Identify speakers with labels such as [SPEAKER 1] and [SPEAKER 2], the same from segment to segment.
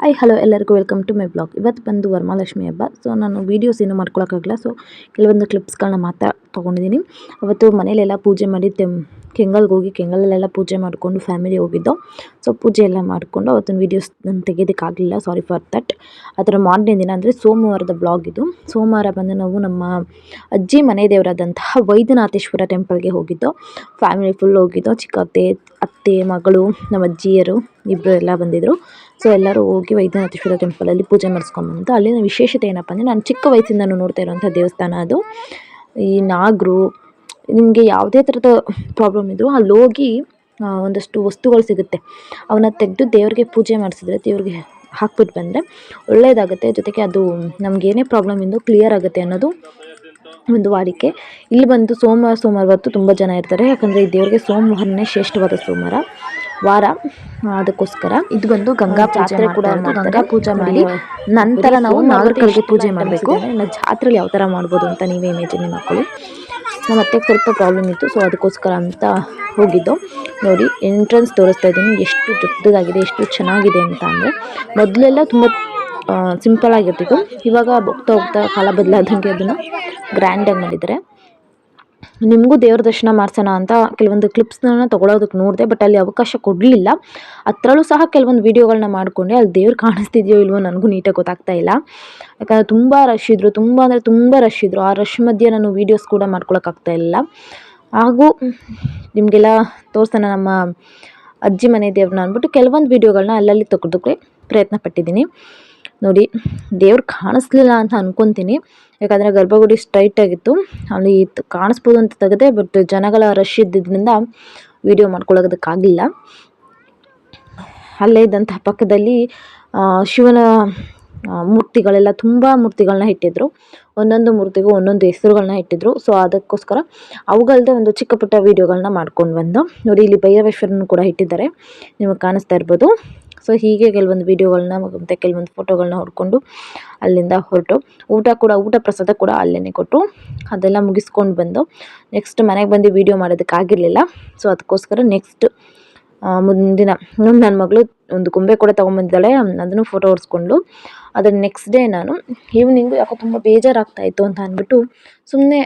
[SPEAKER 1] Hi hello ಎಲ್ಲರಿಗೂ welcome to my blog. ಇವತ್ತು ಬಂದು ವರಮಹಾಲಕ್ಷ್ಮಿ ಹಬ್ಬ. ಸೊ ನಾನು ವೀಡಿಯೋಸ್ ಏನು ಮಾಡ್ಕೊಳಕ್ಕಾಗಲ್ಲ. ಸೊ ಕೆಲವೊಂದು ಕ್ಲಿಪ್ಸ್ಗಳನ್ನ ಮಾತ್ರ ತೊಗೊಂಡಿದ್ದೀನಿ. ಅವತ್ತು ಮನೇಲೆಲ್ಲ ಪೂಜೆ ಮಾಡಿ ಕೆಂಗಲ್ಗೆ ಹೋಗಿ ಕೆಂಗಲಲ್ಲೆಲ್ಲ ಪೂಜೆ ಮಾಡಿಕೊಂಡು ಫ್ಯಾಮಿಲಿ ಹೋಗಿದ್ದು. ಸೊ ಪೂಜೆ ಎಲ್ಲ ಮಾಡಿಕೊಂಡು ಅವತ್ತಿನ ವೀಡಿಯೋಸ್ ನಾನು ತೆಗೆಯೋದಕ್ಕಾಗಲಿಲ್ಲ, ಸಾರಿ ಫಾರ್ ದಟ್. ಅದರ ಮಾರನೇ ದಿನ ಅಂದರೆ ಸೋಮವಾರದ ಬ್ಲಾಗ್ ಇದು. ಸೋಮವಾರ ಬಂದು ನಾವು ನಮ್ಮ ಅಜ್ಜಿ ಮನೆ ದೇವರಾದಂತಹ ವೈದ್ಯನಾಥೇಶ್ವರ ಟೆಂಪಲ್ಗೆ ಹೋಗಿದ್ದು. ಫ್ಯಾಮಿಲಿ ಫುಲ್ ಹೋಗಿದ್ದು. ಚಿಕ್ಕ ಅತ್ತೆ ಮಗಳು ನಮ್ಮ ಅಜ್ಜಿಯರು ಇಬ್ಬರು ಎಲ್ಲ ಬಂದಿದ್ದರು. ಸೊ ಎಲ್ಲರೂ ಹೋಗಿ ವೈದ್ಯನಾಥೇಶ್ವರ ಟೆಂಪಲಲ್ಲಿ ಪೂಜೆ ಮಾಡಿಸ್ಕೊಂಡ್ಬಂದು. ಅಲ್ಲಿನ ವಿಶೇಷತೆ ಏನಪ್ಪ ಅಂದರೆ, ನಾನು ಚಿಕ್ಕ ವಯಸ್ಸಿಂದ ನೋಡ್ತಾ ಇರೋವಂಥ ದೇವಸ್ಥಾನ ಅದು. ಈ ನಾಗರು ನಿಮಗೆ ಯಾವುದೇ ಥರದ ಪ್ರಾಬ್ಲಮ್ ಇದ್ದರೂ ಅಲ್ಲಿ ಹೋಗಿ ಒಂದಷ್ಟು ವಸ್ತುಗಳು ಸಿಗುತ್ತೆ, ಅವನ್ನ ತೆಗೆದು ದೇವ್ರಿಗೆ ಪೂಜೆ ಮಾಡಿಸಿದ್ರೆ, ದೇವ್ರಿಗೆ ಹಾಕ್ಬಿಟ್ಟು ಬಂದರೆ ಒಳ್ಳೆಯದಾಗುತ್ತೆ. ಜೊತೆಗೆ ಅದು ನಮಗೇನೇ ಪ್ರಾಬ್ಲಮ್ ಇಂದು ಕ್ಲಿಯರ್ ಆಗುತ್ತೆ ಅನ್ನೋದು ಒಂದು ವಾಡಿಕೆ. ಇಲ್ಲಿ ಬಂದು ಸೋಮವಾರ ಹೊತ್ತು ತುಂಬ ಜನ ಇರ್ತಾರೆ. ಯಾಕಂದರೆ ಈ ದೇವರಿಗೆ ಸೋಮವಾರನೇ ಶ್ರೇಷ್ಠವಾದ ವಾರ. ಅದಕ್ಕೋಸ್ಕರ ಇದು ಬಂದು ಗಂಗಾ ಜಾತ್ರೆ ಕೂಡ. ಗಂಗಾ ಪೂಜೆ ಮಾಡಿ ನಂತರ ನಾವು ನಾಗರಕಲ್ಗೆ ಪೂಜೆ ಮಾಡಬೇಕು. ಜಾತ್ರೆಯಲ್ಲಿ ಯಾವ ಥರ ಮಾಡ್ಬೋದು ಅಂತ ನೀವೇ ಇಮೇಜಿನ್ ಮಾಡ್ಕೊಳ್ಳಿ. ನಮ್ಮ ಅತ್ತೆಗೆ ಸ್ವಲ್ಪ ಪ್ರಾಬ್ಲಮ್ ಇತ್ತು, ಸೊ ಅದಕ್ಕೋಸ್ಕರ ಅಂತ ಹೋಗಿದ್ದು. ನೋಡಿ ಎಂಟ್ರೆನ್ಸ್ ತೋರಿಸ್ತಾ ಇದ್ದೀನಿ, ಎಷ್ಟು ದೊಡ್ಡದಾಗಿದೆ, ಎಷ್ಟು ಚೆನ್ನಾಗಿದೆ ಅಂತ. ಅಂದರೆ ಮೊದಲೆಲ್ಲ ತುಂಬ ಸಿಂಪಲ್ ಆಗಿರ್ತಿತ್ತು. ಇವಾಗ ಹೋಗ್ತಾ ಹೋಗ್ತಾ ಕಾಲ ಬದಲಾದಂಗೆ ಅದನ್ನು ಗ್ರ್ಯಾಂಡಾಗಿ ಮಾಡಿದ್ದಾರೆ. ನಿಮಗೂ ದೇವ್ರ ದರ್ಶನ ಮಾಡಿಸೋಣ ಅಂತ ಕೆಲವೊಂದು ಕ್ಲಿಪ್ಸ್ನ ತೊಗೊಳೋದಕ್ಕೆ ನೋಡಿದೆ, ಬಟ್ ಅಲ್ಲಿ ಅವಕಾಶ ಕೊಡಲಿಲ್ಲ. ಹತ್ರಲ್ಲೂ ಸಹ ಕೆಲವೊಂದು ವೀಡಿಯೋಗಳನ್ನ ಮಾಡಿಕೊಂಡೆ. ಅಲ್ಲಿ ದೇವ್ರು ಕಾಣಿಸ್ತಿದೆಯೋ ಇಲ್ವೋ ನನಗೂ ನೀಟಾಗಿ ಗೊತ್ತಾಗ್ತಾ ಇಲ್ಲ. ಯಾಕಂದರೆ ತುಂಬ ರಶ್ ಇದ್ದರು, ತುಂಬ ಅಂದರೆ ತುಂಬ ರಶ್ ಇದ್ದರು. ಆ ರಶ್ ಮಧ್ಯೆ ನಾನು ವೀಡಿಯೋಸ್ ಕೂಡ ಮಾಡ್ಕೊಳಕ್ಕಾಗ್ತಾ ಇಲ್ಲ. ಹಾಗೂ ನಿಮಗೆಲ್ಲ ತೋರಿಸೋಣ ನಮ್ಮ ಅಜ್ಜಿ ಮನೆ ದೇವ್ರನ್ನ ಅಂದ್ಬಿಟ್ಟು ಕೆಲವೊಂದು ವೀಡಿಯೋಗಳನ್ನ ಅಲ್ಲಲ್ಲಿ ತೆಗೆದೋಕ್ಕೆ ಪ್ರಯತ್ನ ಪಟ್ಟಿದ್ದೀನಿ. ನೋಡಿ ದೇವ್ರು ಕಾಣಿಸ್ಲಿಲ್ಲ ಅಂತ ಅಂದ್ಕೊತೀನಿ, ಯಾಕಂದರೆ ಗರ್ಭಗುಡಿ ಸ್ಟ್ರೈಟ್ ಆಗಿತ್ತು. ಅಲ್ಲಿ ಕಾಣಿಸ್ಬೋದು ಅಂತ ತೆಗೆದೆ, ಬಟ್ ಜನಗಳ ರಶ್ ಇದ್ದಿದ್ದರಿಂದ ವೀಡಿಯೋ ಮಾಡ್ಕೊಳ್ಳೋದಕ್ಕಾಗಲಿಲ್ಲ. ಅಲ್ಲೇ ಇದ್ದಂತಹ ಪಕ್ಕದಲ್ಲಿ ಶಿವನ ಮೂರ್ತಿಗಳೆಲ್ಲ ತುಂಬ ಮೂರ್ತಿಗಳನ್ನ ಇಟ್ಟಿದ್ರು. ಒಂದೊಂದು ಮೂರ್ತಿಗೂ ಒಂದೊಂದು ಹೆಸರುಗಳನ್ನ ಇಟ್ಟಿದ್ರು. ಸೊ ಅದಕ್ಕೋಸ್ಕರ ಅವುಗಳದ್ದೇ ಒಂದು ಚಿಕ್ಕ ಪುಟ್ಟ ವೀಡಿಯೋಗಳನ್ನ ಮಾಡ್ಕೊಂಡು ಬಂದು. ನೋಡಿ ಇಲ್ಲಿ ಭೈರವೇಶ್ವರನ್ನು ಕೂಡ ಇಟ್ಟಿದ್ದಾರೆ, ನಿಮಗೆ ಕಾಣಿಸ್ತಾ ಇರ್ಬೋದು. ಸೊ ಹೀಗೆ ಕೆಲವೊಂದು ವೀಡಿಯೋಗಳನ್ನ ಮತ್ತು ಕೆಲವೊಂದು ಫೋಟೋಗಳನ್ನ ಹೊಡ್ಕೊಂಡು ಅಲ್ಲಿಂದ ಹೊರಟು ಊಟ ಪ್ರಸಾದ ಕೂಡ ಅಲ್ಲೇ ಕೊಟ್ಟು ಅದೆಲ್ಲ ಮುಗಿಸ್ಕೊಂಡು ಬಂದು ನೆಕ್ಸ್ಟ್ ಮನೆಗೆ ಬಂದು ವೀಡಿಯೋ ಮಾಡೋದಕ್ಕಾಗಿರಲಿಲ್ಲ. ಸೊ ಅದಕ್ಕೋಸ್ಕರ ನೆಕ್ಸ್ಟ್ ಮುಂದಿನ ನನ್ನ ಮಗಳು ಒಂದು ಗೊಂಬೆ ಕೂಡ ತೊಗೊಂಬಂದಿದ್ದಾಳೆ, ಅದನ್ನು ಫೋಟೋ ಹೊಡ್ಸ್ಕೊಂಡು ಅದರ ನೆಕ್ಸ್ಟ್ ಡೇ ನಾನು ಈವ್ನಿಂಗು ಯಾಕೋ ತುಂಬ ಬೇಜಾರಾಗ್ತಾಯಿತ್ತು ಅಂತ ಅಂದ್ಬಿಟ್ಟು ಸುಮ್ಮನೆ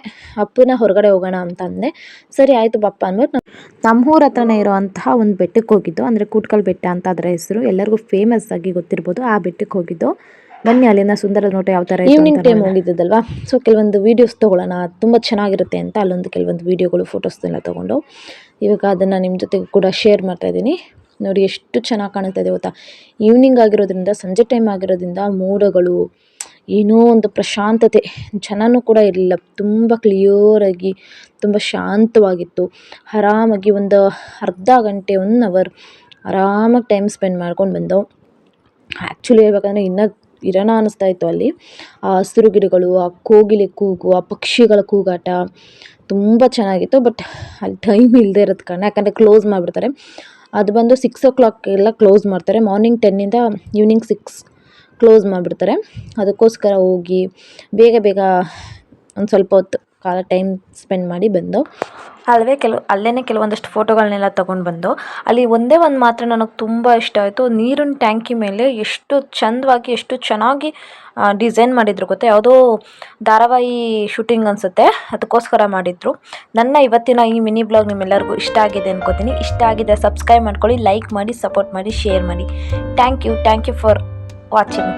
[SPEAKER 1] ಅಪ್ಪನ ಹೊರಗಡೆ ಹೋಗೋಣ ಅಂತ ಅಂದೆ. ಸರಿ ಆಯಿತು ಬಪ್ಪ ಅಂದ್ಬಿಟ್ಟು ನಮ್ಮೂರ ಹತ್ರನೇ ಇರೋವಂತಹ ಒಂದು ಬೆಟ್ಟಕ್ಕೆ ಹೋಗಿದ್ದು. ಅಂದರೆ ಕೂಟ್ಕಲ್ ಬೆಟ್ಟ ಅಂತ ಅದರ ಹೆಸರು, ಎಲ್ಲರಿಗೂ ಫೇಮಸ್ ಆಗಿ ಗೊತ್ತಿರ್ಬೋದು. ಆ ಬೆಟ್ಟಕ್ಕೆ ಹೋಗಿದ್ದು. ಬನ್ನಿ ಅಲ್ಲಿನ ಸುಂದರ ನೋಟ ಯಾವ ಥರ ಈವ್ನಿಂಗ್ ಟೈಮ್ ಹೋಗಿದ್ದಲ್ವಾ. ಸೊ ಕೆಲವೊಂದು ವೀಡಿಯೋಸ್ ತೊಗೊಳ್ಳೋಣ, ತುಂಬ ಚೆನ್ನಾಗಿರುತ್ತೆ ಅಂತ ಕೆಲವೊಂದು ವೀಡಿಯೋಗಳು ಫೋಟೋಸ್ನೆಲ್ಲ ತೊಗೊಂಡು ಇವಾಗ ಅದನ್ನು ನಿಮ್ಮ ಜೊತೆಗೆ ಕೂಡ ಶೇರ್ ಮಾಡ್ತಾಯಿದ್ದೀನಿ. ನೋಡಿ ಎಷ್ಟು ಚೆನ್ನಾಗಿ ಕಾಣಿಸ್ತಾ ಇದೆ ಗೊತ್ತಾ. ಈವ್ನಿಂಗ್ ಆಗಿರೋದ್ರಿಂದ, ಸಂಜೆ ಟೈಮ್ ಆಗಿರೋದ್ರಿಂದ ಮೋಡಗಳು, ಏನೋ ಒಂದು ಪ್ರಶಾಂತತೆ, ಜನನೂ ಕೂಡ ಇರಲಿಲ್ಲ. ತುಂಬ ಕ್ಲಿಯರಾಗಿ ತುಂಬ ಶಾಂತವಾಗಿತ್ತು. ಆರಾಮಾಗಿ ಒಂದು ಅರ್ಧ ಗಂಟೆ 1 ಅವರ್ ಆರಾಮಾಗಿ ಟೈಮ್ ಸ್ಪೆಂಡ್ ಮಾಡ್ಕೊಂಡು ಬಂದು. ಆ್ಯಕ್ಚುಲಿ ಹೇಳ್ಬೇಕಂದ್ರೆ ಇನ್ನೂ ಇರೋಣ ಅನ್ನಿಸ್ತಾ ಇತ್ತು ಅಲ್ಲಿ. ಆ ಹಸಿರು ಗಿಡಗಳು, ಆ ಕೋಗಿಲೆ ಕೂಗು, ಆ ಪಕ್ಷಿಗಳ ಕೂಗಾಟ ತುಂಬ ಚೆನ್ನಾಗಿತ್ತು. ಬಟ್ ಅಲ್ಲಿ ಟೈಮ್ ಇಲ್ಲದೆ ಇರೋದು ಕಾರಣ, ಯಾಕಂದರೆ ಕ್ಲೋಸ್ ಮಾಡಿಬಿಡ್ತಾರೆ. ಅದು ಬಂದು 6 o'clock ಎಲ್ಲ ಕ್ಲೋಸ್ ಮಾಡ್ತಾರೆ. ಮಾರ್ನಿಂಗ್ 10ಇಂದ ಈವ್ನಿಂಗ್ 6 ಕ್ಲೋಸ್ ಮಾಡಿಬಿಡ್ತಾರೆ. ಅದಕ್ಕೋಸ್ಕರ ಹೋಗಿ ಬೇಗ ಒಂದು ಸ್ವಲ್ಪ ಹೊತ್ತು ಕಾಲ ಟೈಮ್ ಸ್ಪೆಂಡ್ ಮಾಡಿ ಬಂದು ಅಲ್ಲೇ ಕೆಲವೊಂದಷ್ಟು ಫೋಟೋಗಳನ್ನೆಲ್ಲ ತೊಗೊಂಡು ಬಂದು. ಅಲ್ಲಿ ಒಂದೇ ಒಂದು ಮಾತ್ರ ನನಗೆ ತುಂಬ ಇಷ್ಟ ಆಯಿತು. ನೀರಿನ ಟ್ಯಾಂಕಿ ಮೇಲೆ ಎಷ್ಟು ಚಂದವಾಗಿ, ಎಷ್ಟು ಚೆನ್ನಾಗಿ ಡಿಸೈನ್ ಮಾಡಿದ್ರು ಗೊತ್ತಾ. ಯಾವುದೋ ಧಾರಾವಾಹಿ ಶೂಟಿಂಗ್ ಅನಿಸುತ್ತೆ, ಅದಕ್ಕೋಸ್ಕರ ಮಾಡಿದರು. ನನ್ನ ಇವತ್ತಿನ ಈ ಮಿನಿ ಬ್ಲಾಗ್ ನಿಮ್ಮೆಲ್ಲರಿಗೂ ಇಷ್ಟ ಆಗಿದೆ ಅನ್ಕೋತೀನಿ. ಇಷ್ಟ ಆಗಿದೆ ಸಬ್ಸ್ಕ್ರೈಬ್ ಮಾಡ್ಕೊಳ್ಳಿ, ಲೈಕ್ ಮಾಡಿ, ಸಪೋರ್ಟ್ ಮಾಡಿ, ಶೇರ್ ಮಾಡಿ. Thank you for watching.